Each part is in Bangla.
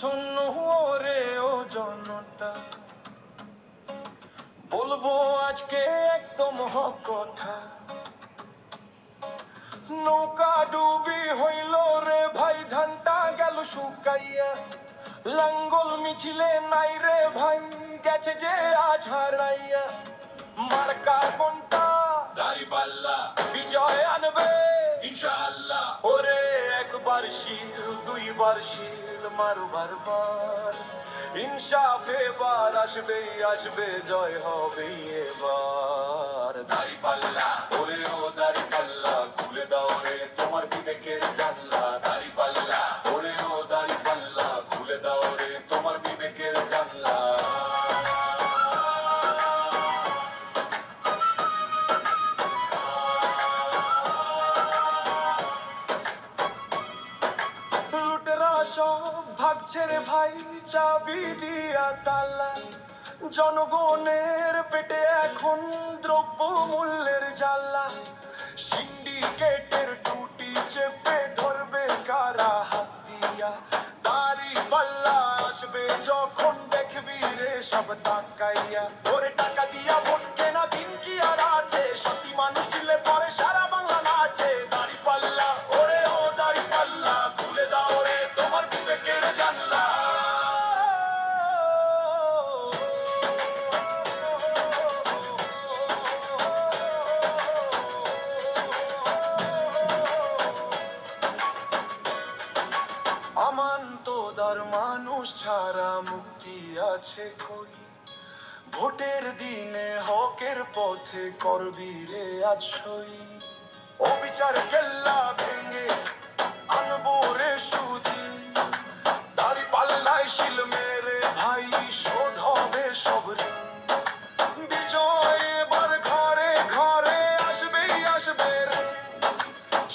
শূন্য রে ও জনতা, বলবো আজকে একদম হক কথা। নৌকা ডুবি হইল রে ভাই, ধানটা গেল শুকাইয়া। লাঙ্গল মিছিলে নাই রে ভাই, গেছে যে আজ হারাইয়া। মার্কা কোনটা? দাঁড়িপাল্লা। বিজয় আনবে ইনশাআল্লাহ। ওরে একবার শিল, দুইবার শিল, মারো বারবার। ইনসাফ এবার আসবে, আসবে, জয় হবে এবার। দাঁড়িপাল্লা, ওরে ও দাঁড়িপাল্লা, খুলে দাও রে তোমার বিবেকের জানলা। দাঁড়িপাল্লা, ওরে ও দাঁড়িপাল্লা, খুলে দাও রে তোমার বিবেকের জানলা। লুটেরা সব ভাগছে রে ভাই, চাবি দিয়া তালা। জনগণের পেটে এখন দ্রব্য মূল্যের জ্বালা। সিন্ডিকেটের টুটি চেপে ধরবে কারা হাত দিয়া। দাঁড়িপাল্লা আসবে যখন দেখবি রে সব তাকাইয়া। ওরে টাকা দিয়া ভোট কেনা দিন কি আর আছে, সতী মানুষ দিলে পরে সারা বাংলা নাচে। দাঁড়িপাল্লা, ওরে ও দাঁড়িপাল্লা, খুলে দাও রে তোমার বিবেকের জানলা। আমান্তদার মানুষ ছাড়া মুক্তি আছে কই? ভোটের দিনে হকের পথে করবি রে আজ সই। অবিচার কেল্লা ভেঙে আনবো রে সুদিন। দাঁড়িপাল্লায় শিল মেরে ভাই শোধ হবে সব ঋণ। বিজয় এবার ঘরে ঘরে আসবেই আসবে রে।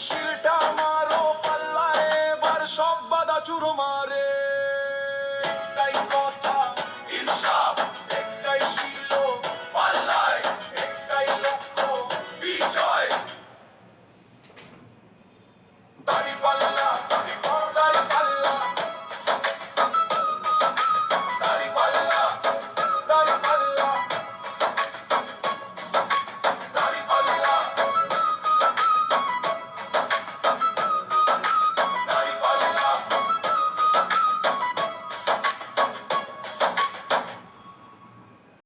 শিলটা মারো পাল্লায় এবার সব বাধা চুরমার।